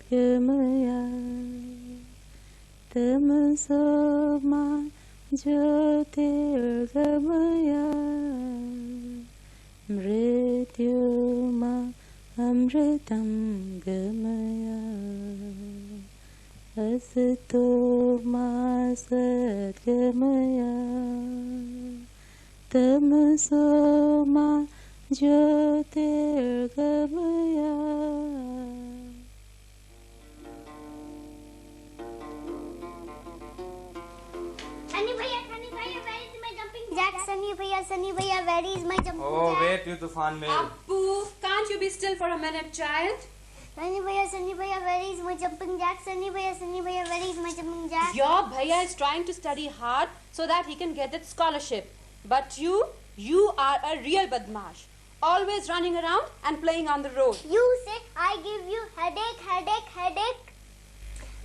Sadgamaya Tamasoma Jyotirgamaya Mrityuma Amritam Gamaya Asatoma Sadgamaya Tamasoma Jyotirgamaya. Sunny Bhaiya, where is my jumping jack? Oh, wait, you Tufan Mail. Appu, can't you be still for a minute, child? Sunny Bhaiya, where is my jumping jack? Sunny Bhaiya, where is my jumping jack? Your Bhaiya is trying to study hard so that he can get that scholarship. But you are a real badmash. Always running around and playing on the road. You say I give you headache.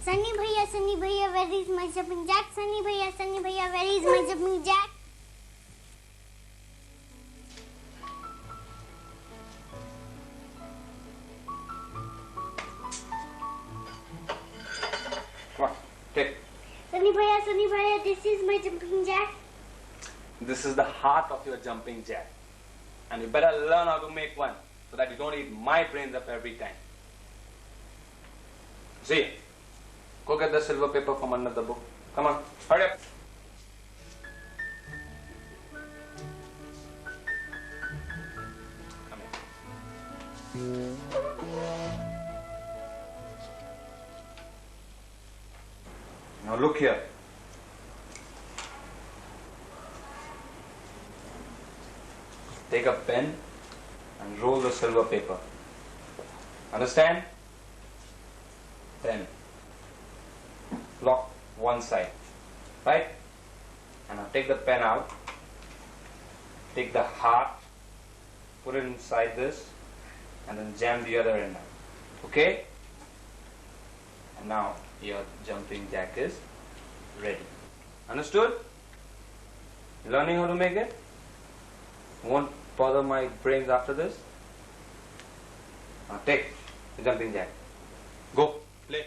Sunny Bhaiya, where is my jumping jack? Sunny Bhaiya, where is my jumping jack? Come on, take. Sunny Bhaiya, this is my jumping jack. This is the heart of your jumping jack. And you better learn how to make one so that you don't eat my brains up every time. See, go get the silver paper from under the book. Come on, hurry up. Come here. Now look here. Take a pen and roll the silver paper. Understand? Then lock one side, right? And now take the pen out. Take the heart, put it inside this, and then jam the other end out. Okay? And now your jumping jack is ready. Understood? Learning how to make it? Won't bother my brains after this? Now take the jumping jack. Go, play.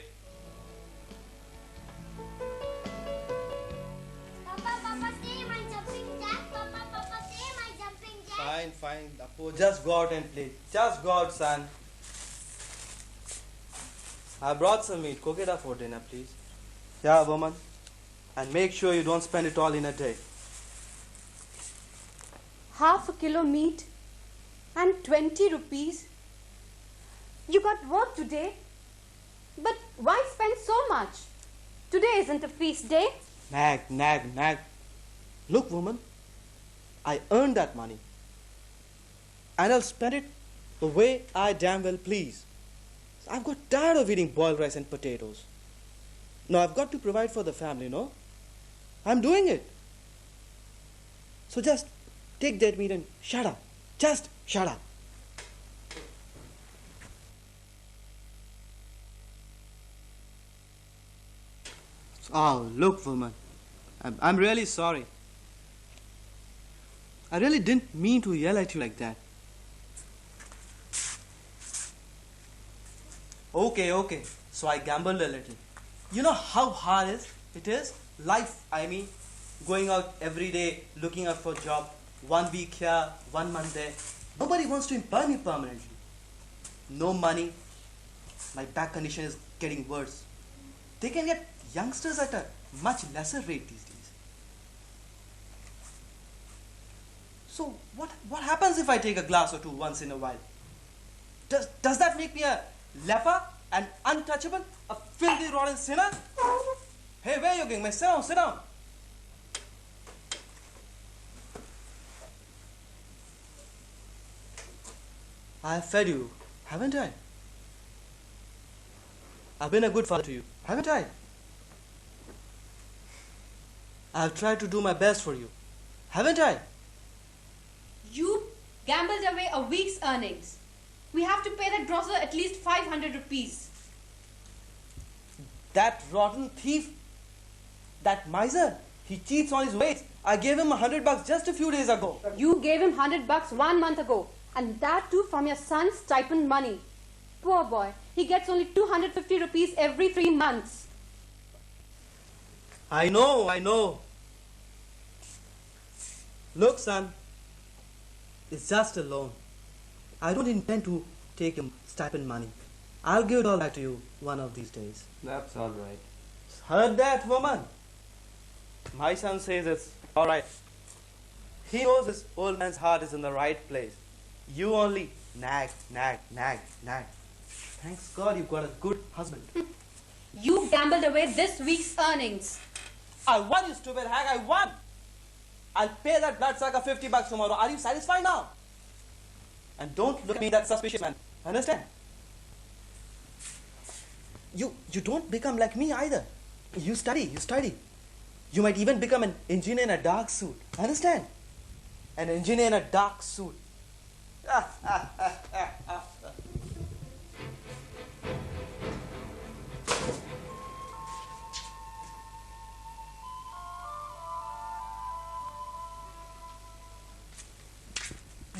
Papa, stay my jumping jack. Papa, stay my jumping jack. Fine, Appu, just go out and play. Just go out, son. I brought some meat. Cook it up for dinner, please. Yeah, woman. And make sure you don't spend it all in a day. Half a kilo meat and 20 rupees. You got work today. But why spend so much? Today isn't a feast day. Nag. Look, woman, I earned that money. And I'll spend it the way I damn well please. I've got tired of eating boiled rice and potatoes. Now I've got to provide for the family, no? I'm doing it. So just take that meat and shut up. Just shut up. Oh, look, woman. I'm really sorry. I really didn't mean to yell at you like that. Okay. So I gambled a little. You know how hard it is? Life, I mean, going out every day, looking out for a job. 1 week here, 1 month there. Nobody wants to employ me permanently. No money. My back condition is getting worse. They can get youngsters at a much lesser rate these days. So what happens if I take a glass or two once in a while? Does that make me a leper, an untouchable, a filthy, rotten sinner? Hey, where are you going? Man, sit down. I have fed you, haven't I? I've been a good father to you, haven't I? I've tried to do my best for you, haven't I? You gambled away a week's earnings. We have to pay that grocer at least 500 rupees. That rotten thief, that miser, he cheats on his weights. I gave him $100 just a few days ago. You gave him $100 1 month ago, and that too from your son's stipend money. Poor boy. He gets only 250 rupees every 3 months. I know. Look, son, it's just a loan. I don't intend to take your stipend money. I'll give it all back to you one of these days. That's all right. Heard that, woman? My son says it's all right. He knows his old man's heart is in the right place. You only nag. Thanks God you've got a good husband. You gambled away this week's earnings. I won, you stupid hag, I won! I'll pay that bloodsucker $50 tomorrow. Are you satisfied now? And don't look at me that suspicious, man. Understand? You don't become like me either. You study. You might even become an engineer in a dark suit. Understand? An engineer in a dark suit.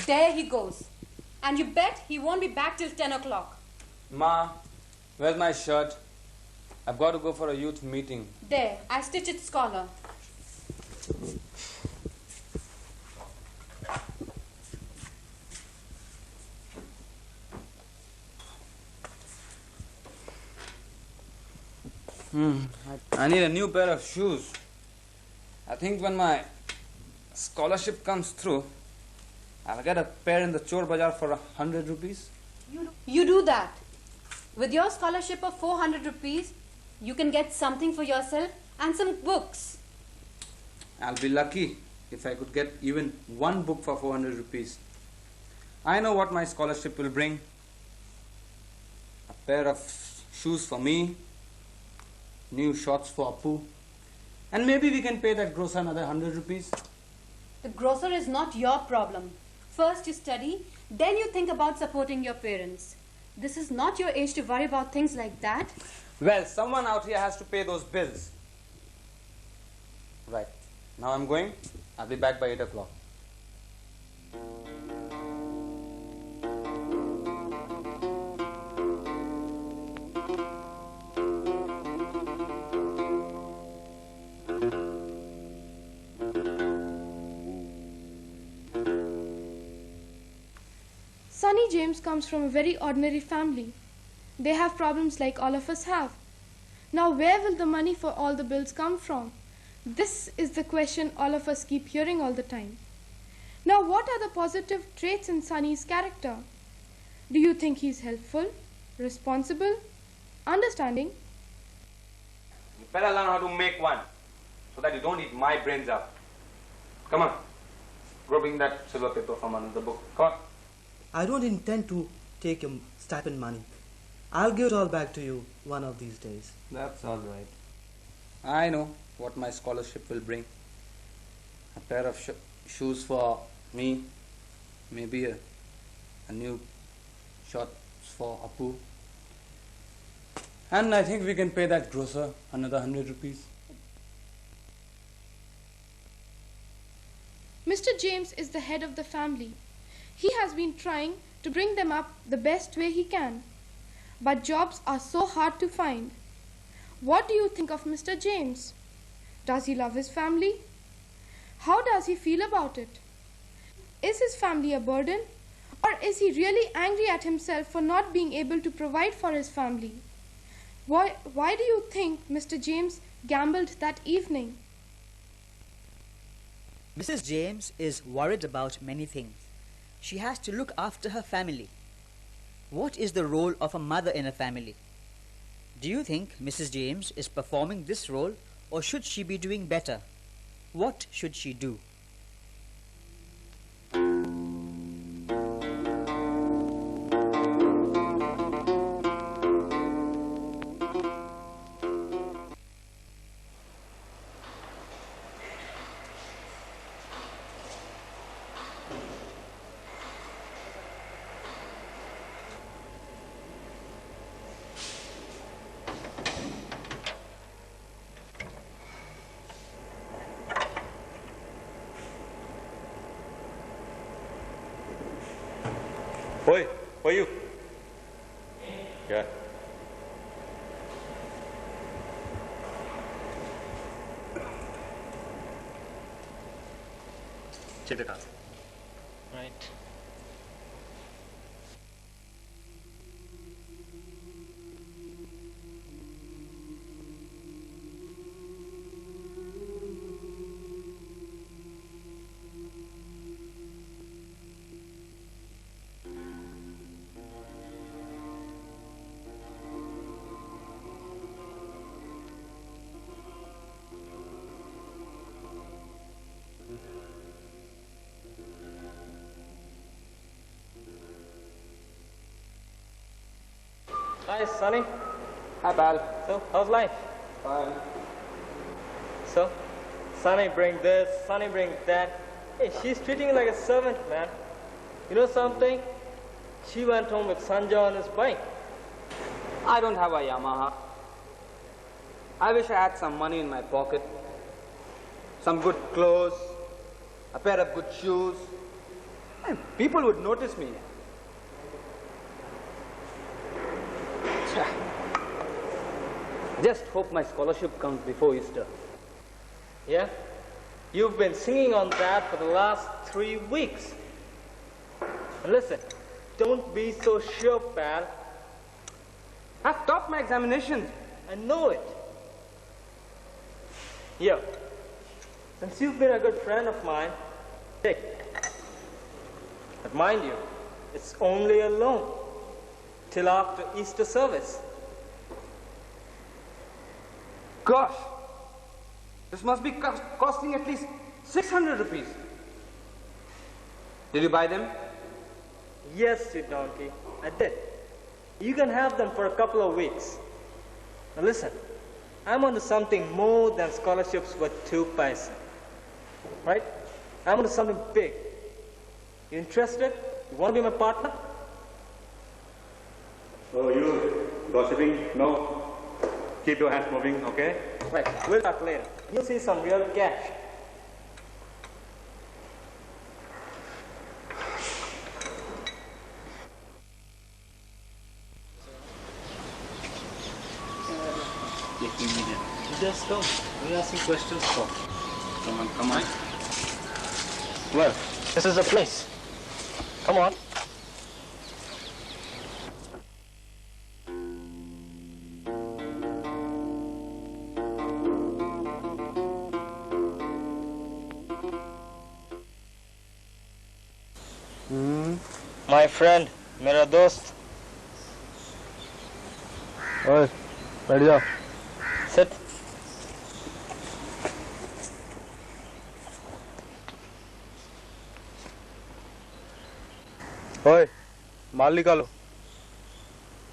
There he goes. And you bet he won't be back till 10 o'clock. Ma, where's my shirt? I've got to go for a youth meeting. There, I stitched its collar. I need a new pair of shoes. I think when my scholarship comes through, I'll get a pair in the Chor Bazaar for 100 rupees. You do that. With your scholarship of 400 rupees, you can get something for yourself and some books. I'll be lucky if I could get even one book for 400 rupees. I know what my scholarship will bring. A pair of shoes for me, new shorts for Appu, and maybe we can pay that grocer another 100 rupees. The grocer is not your problem. First you study, then you think about supporting your parents. This is not your age to worry about things like that. Well, someone out here has to pay those bills. Right. Now I'm going. I'll be back by 8 o'clock. Sonny James comes from a very ordinary family. They have problems like all of us have. Now where will the money for all the bills come from? This is the question all of us keep hearing all the time. Now what are the positive traits in Sonny's character? Do you think he's helpful, responsible, understanding? You better learn how to make one so that you don't eat my brains out. Come on. Go bring that silver paper from another book. Come on. I don't intend to take your stipend money. I'll give it all back to you one of these days. That's all right. I know what my scholarship will bring. A pair of shoes for me, maybe a new shorts for Appu. And I think we can pay that grocer another 100 rupees. Mr. James is the head of the family. He has been trying to bring them up the best way he can. But jobs are so hard to find. What do you think of Mr. James? Does he love his family? How does he feel about it? Is his family a burden? Or is he really angry at himself for not being able to provide for his family? Why do you think Mr. James gambled that evening? Mrs. James is worried about many things. She has to look after her family. What is the role of a mother in a family? Do you think Mrs. James is performing this role, or should she be doing better? What should she do? Oi, who are you? Yeah. Chitakal. Right. Hi, Sonny. Hi, pal. So, how's life? Fine. So, Sonny bring this, Sonny bring that. Hey, she's treating you like a servant, man. You know something? She went home with Sanjay on his bike. I don't have a Yamaha. I wish I had some money in my pocket. Some good clothes, a pair of good shoes. And people would notice me. Just hope my scholarship comes before Easter. Yeah? You've been singing on that for the last 3 weeks. And listen, don't be so sure, pal. I've topped my examinations. I know it. Yeah. Since you've been a good friend of mine, take. But mind you, it's only a loan till after Easter service. Gosh, this must be costing at least 600 rupees. Did you buy them? Yes, you donkey, I did. You can have them for a couple of weeks. Now listen, I'm onto something more than scholarships worth 2 paisa. Right? I'm onto something big. You interested? You want to be my partner? So you gossiping? No. Keep your hands moving, okay? Right, we'll talk later. You'll see some real cash. Just go. We are asking questions for. Come on, come on. Well, this is the place. Come on. My friend, मेरा दोस्त. ओए, बैठ जा. Sit. ओए, माल निकालो.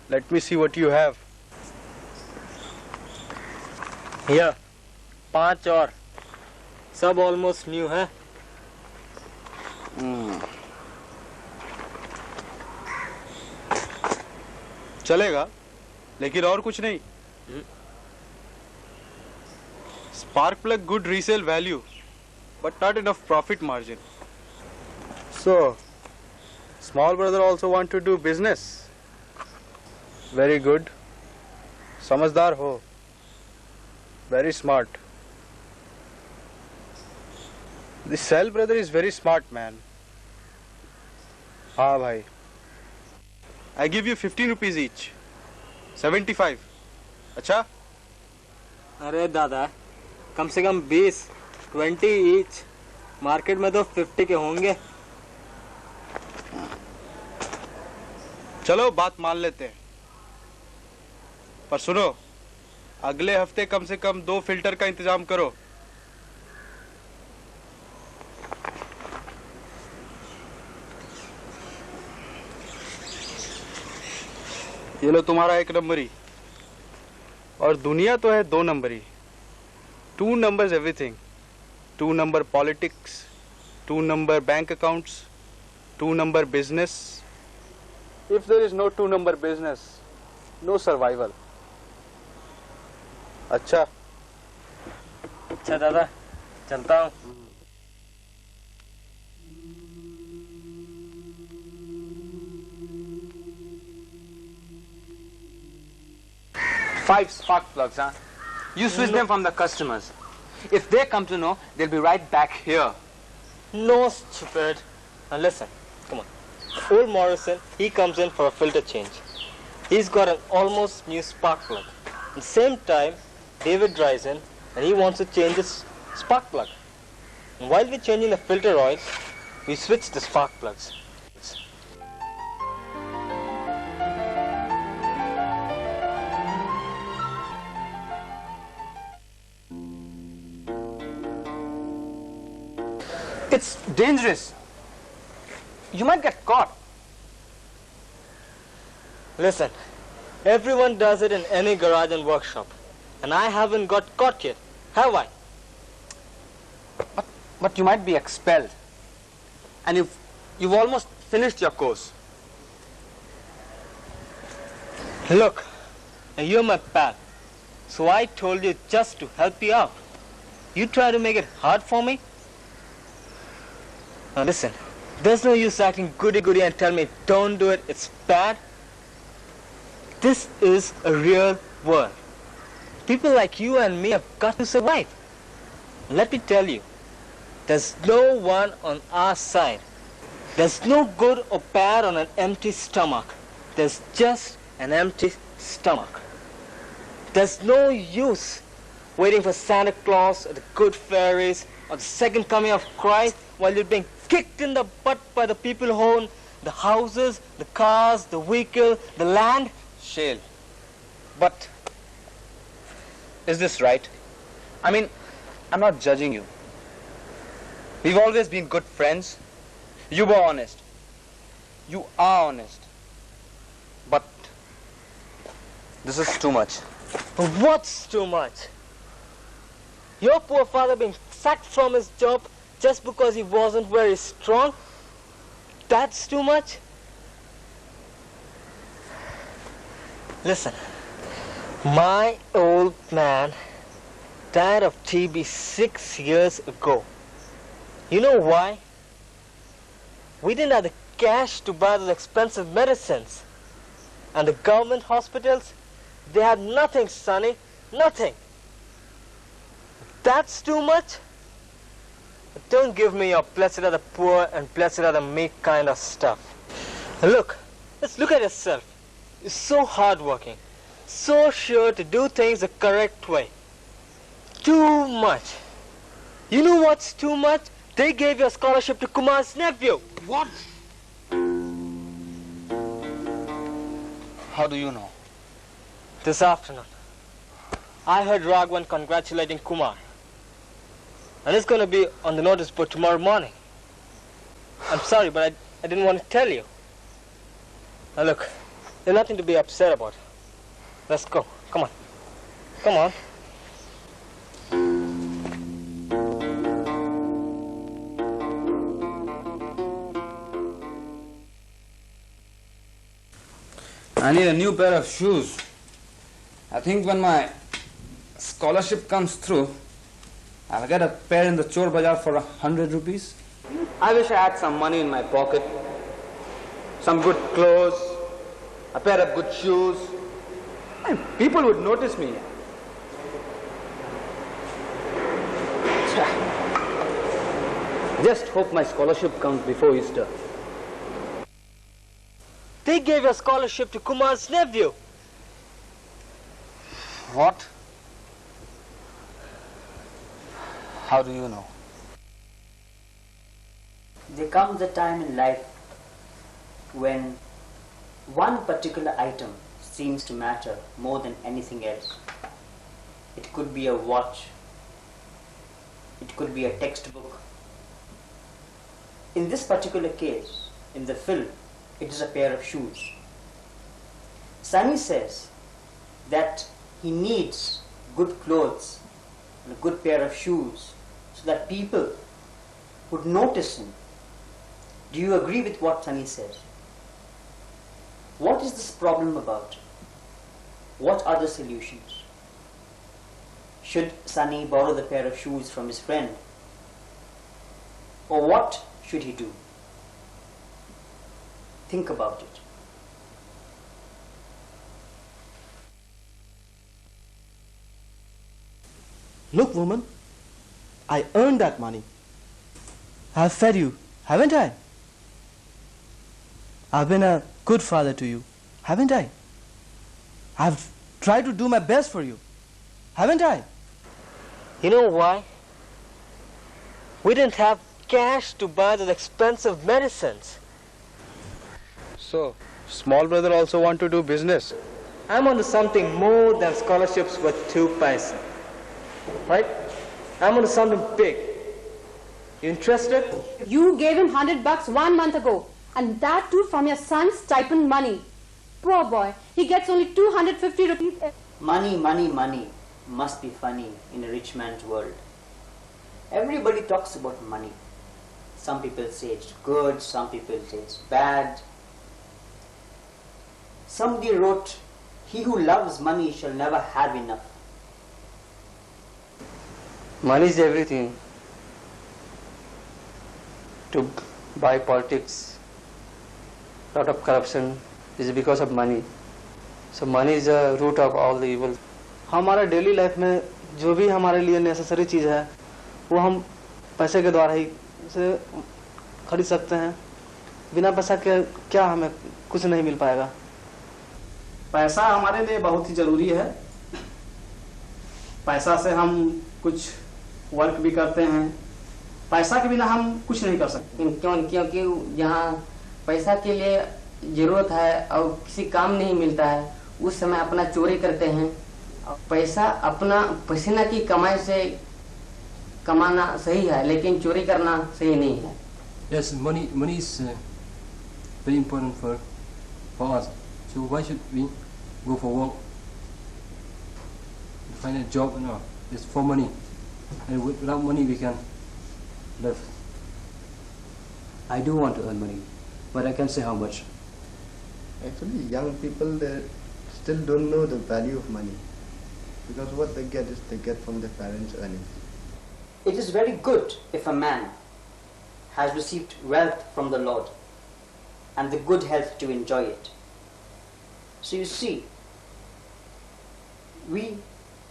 Let me see what you have. Here, 5 और. सब almost new है. चलेगा, लेकिन और कुछ नहीं. Spark plug good resale value, but not enough profit margin. So, small brother also want to do business. Very good. समझदार हो. Very smart. The cell brother is very smart man. हाँ भाई. I give you 15 rupees each. 75. अच्छा? अरे दादा, कम से कम 20, 20 each. Market में तो 50 के होंगे. चलो बात मान लेते हैं. पर सुनो, अगले हफ्ते कम से कम 2 फिल्टर का इंतजाम करो. ये लो तुम्हारा 1 नंबरी. और दुनिया तो है 2 नंबरी. 2 numbers everything. 2 number politics, 2 number bank accounts, 2 number business. If there is no 2 number business, no survival. अच्छा. अच्छा दादा, चलता हूँ. 5 spark plugs, huh? You switch them from the customers. If they come to know, they'll be right back here. No, stupid. Now listen, come on. Old Morrison, he comes in for a filter change. He's got an almost new spark plug. At the same time, David drives in and he wants to change his spark plug. And while we're changing the filter oil, we switch the spark plugs. It's dangerous. You might get caught. Listen, everyone does it in any garage and workshop. And I haven't got caught yet, have I? But you might be expelled. And you've almost finished your course. Look, you're my pal. So I told you just to help you out. You try to make it hard for me? Now listen, there's no use acting goody-goody and tell me don't do it, it's bad. This is a real world. People like you and me have got to survive. Let me tell you, there's no one on our side. There's no good or bad on an empty stomach. There's just an empty stomach. There's no use waiting for Santa Claus or the good fairies or the second coming of Christ while you're being kicked in the butt by the people who own the houses, the cars, the vehicle, the land. Shale. But is this right? I mean, I'm not judging you. We've always been good friends. You were honest. You are honest. But this is too much. What's too much? Your poor father being sacked from his job just because he wasn't very strong? That's too much? Listen, my old man died of TB 6 years ago. You know why? We didn't have the cash to buy those expensive medicines. And the government hospitals, they had nothing, Sonny, nothing. That's too much? Don't give me your blessed are the poor and blessed are the meek kind of stuff. Look, let's look at yourself. You're so hardworking, so sure to do things the correct way. Too much. You know what's too much? They gave you a scholarship to Kumar's nephew. What? How do you know? This afternoon, I heard Raghavan congratulating Kumar. And it's going to be on the notice board tomorrow morning. I'm sorry, but I didn't want to tell you. Now look, there's nothing to be upset about. Let's go. Come on. Come on. I need a new pair of shoes. I think when my scholarship comes through, I'll get a pair in the Chor Bazaar for 100 rupees. I wish I had some money in my pocket. Some good clothes, a pair of good shoes. And people would notice me. Just hope my scholarship comes before Easter. They gave a scholarship to Kumar's nephew. What? How do you know? There comes a time in life when one particular item seems to matter more than anything else. It could be a watch. It could be a textbook. In this particular case, in the film, it is a pair of shoes. Sunny says that he needs good clothes and a good pair of shoes so that people would notice him. Do you agree with what Sunny says? What is this problem about? What are the solutions? Should Sunny borrow the pair of shoes from his friend? Or what should he do? Think about it. Look, woman, I earned that money. I've fed you, haven't I? I've been a good father to you, haven't I? I've tried to do my best for you, haven't I? You know why? We didn't have cash to buy those expensive medicines. So, small brother also want to do business? I'm onto something more than scholarships worth 2 paisa. Right? I'm onto something big. You interested? You gave him $100 1 month ago, and that too from your son's stipend money. Poor boy, he gets only 250 rupees. Money, money, money must be funny in a rich man's world. Everybody talks about money. Some people say it's good, some people say it's bad. Somebody wrote, "He who loves money shall never have enough." Money is everything. To buy politics, lot of corruption is because of money. So money is the root of all the evil. हमारा daily life में जो भी हमारे लिए necessary चीज़ है वो हम पैसे के द्वारा ही उसे खरीद सकते हैं. बिना पैसा के क्या हमें कुछ नहीं मिल पाएगा. पैसा हमारे लिए बहुत ही ज़रूरी है. पैसा से हम कुछ वर्क भी करते हैं. पैसा के बिना हम कुछ नहीं कर सकते. क्योंकि यहाँ पैसा के लिए ज़रूरत है और किसी काम नहीं मिलता है, उस समय अपना चोरी करते हैं. पैसा अपना पसीना की कमाई से कमाना सही है, लेकिन चोरी करना सही नहीं है. Yes, money is very important for us. So why should we go for work, find a job? No, it's for money, and without money we can live. I do want to earn money, but I can't say how much. Actually, young people, they still don't know the value of money, because what they get is they get from their parents' earnings. It is very good if a man has received wealth from the Lord and the good health to enjoy it. So you see, we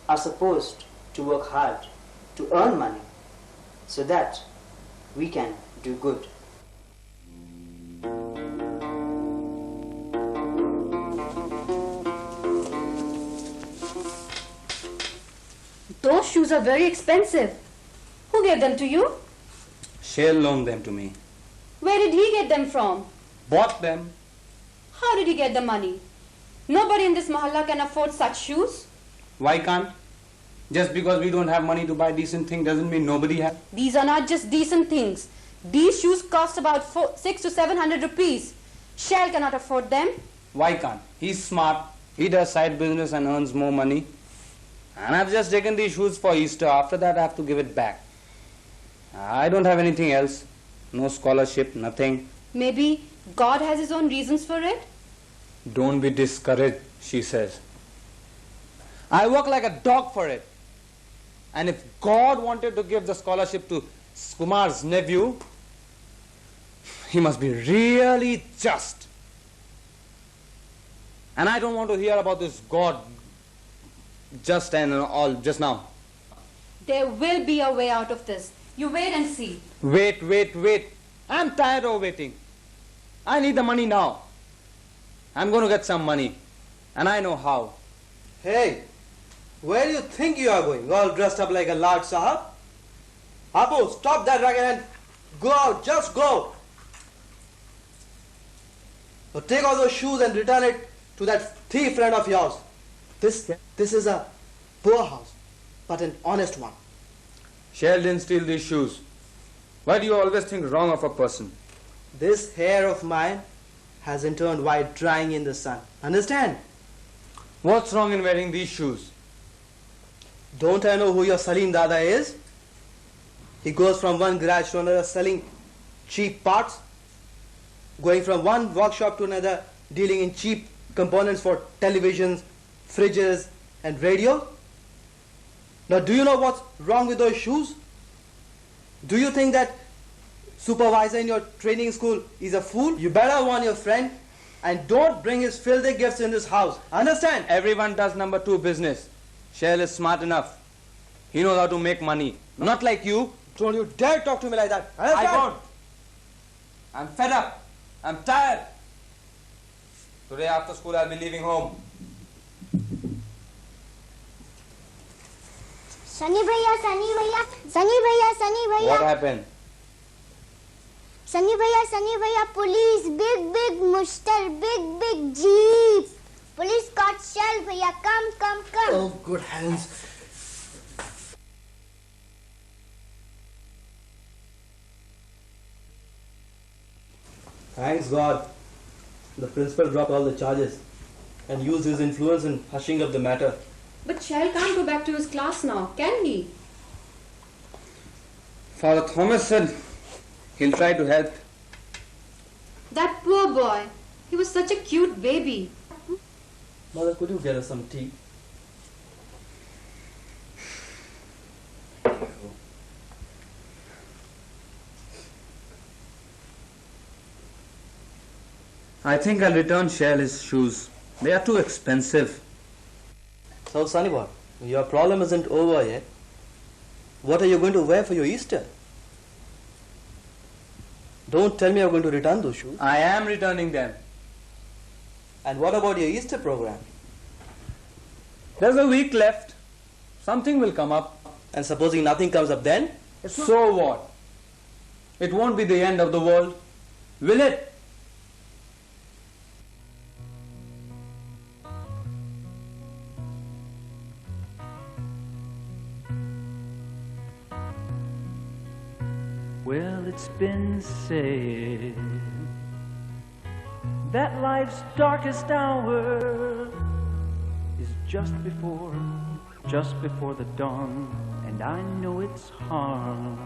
are supposed to work hard to earn money so that we can do good. Those shoes are very expensive. Who gave them to you? Shell loaned them to me. Where did he get them from? Bought them. How did he get the money? Nobody in this mahalla can afford such shoes. Why can't? Just because we don't have money to buy decent things doesn't mean nobody has. These are not just decent things. These shoes cost about 600 to 700 rupees. Shell cannot afford them. Why can't? He's smart. He does side business and earns more money. And I've just taken these shoes for Easter. After that I have to give it back. I don't have anything else. No scholarship, nothing. Maybe God has his own reasons for it? Don't be discouraged, she says. I work like a dog for it. And if God wanted to give the scholarship to Kumar's nephew, he must be really just. And I don't want to hear about this God just and all just now. There will be a way out of this. You wait and see. Wait. I'm tired of waiting. I need the money now. I'm going to get some money. And I know how. Hey, where do you think you are going? All dressed up like a Lord Sahab? Abu, stop that racket and go out. Just go. So take all those shoes and return it to that thief friend of yours. This is a poor house, but an honest one. Shell didn't steal these shoes. Why do you always think wrong of a person? This hair of mine hasn't turned white drying in the sun. Understand? What's wrong in wearing these shoes? Don't I know who your Salim Dada is? He goes from one garage to another selling cheap parts, going from one workshop to another dealing in cheap components for televisions, fridges and radio. Now do you know what's wrong with those shoes? Do you think that supervisor in your training school is a fool? You better warn your friend and don't bring his filthy gifts in this house. Understand? Everyone does number 2 business. Shell is smart enough. He knows how to make money. Not like you. Don't you dare talk to me like that. I won't. I'm fed up. I'm tired. Today after school I'll be leaving home. Sunny Bhaiya. What happened? Sunny Bhaiya, police, big mushtar, big jeep. Police caught shell, Bhaiya, come. Oh, good hands. Thanks God. The principal dropped all the charges and used his influence in hushing up the matter. But Shell can't go back to his class now, can he? Father Thomas said he'll try to help. That poor boy. He was such a cute baby. Mother, could you get us some tea? I think I'll return Shell his shoes. They are too expensive. So, Sunny boy, your problem isn't over yet. What are you going to wear for your Easter? Don't tell me you're going to return those shoes. I am returning them. And what about your Easter program? There's a week left. Something will come up. And supposing nothing comes up then? So what? It won't be the end of the world, will it? Well, it's been said that life's darkest hour is just before the dawn, and I know it's hard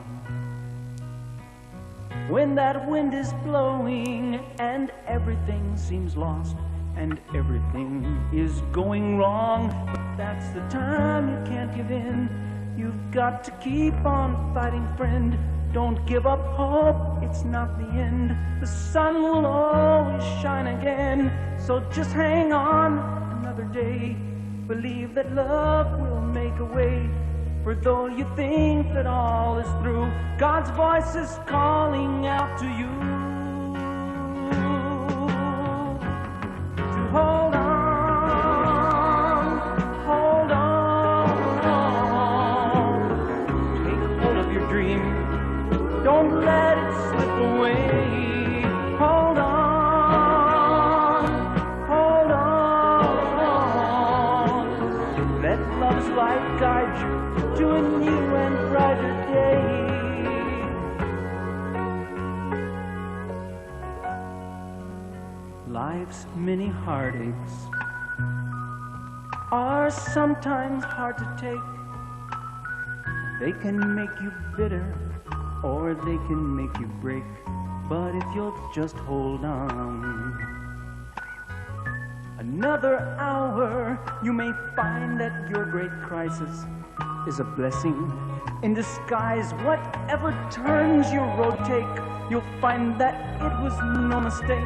when that wind is blowing and everything seems lost and everything is going wrong. But that's the time you can't give in. You've got to keep on fighting, friend. Don't give up hope, it's not the end. The sun will always shine again. So just hang on another day. Believe that love will make a way. For though you think that all is through, God's voice is calling out to you to hold on, hold on. Take hold of your dream. Don't let it slip away. Hold on, hold on. Let love's light guide you to a new and brighter day. Life's many heartaches are sometimes hard to take. They can make you bitter, or they can make you break, but if you'll just hold on another hour, you may find that your great crisis is a blessing in disguise. Whatever turns your road take, you'll find that it was no mistake.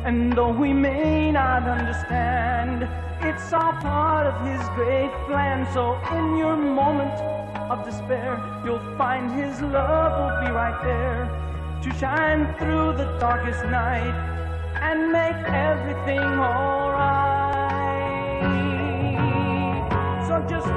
And though we may not understand, it's all part of His great plan. So in your moment of despair, you'll find His love will be right there to shine through the darkest night and make everything alright. So just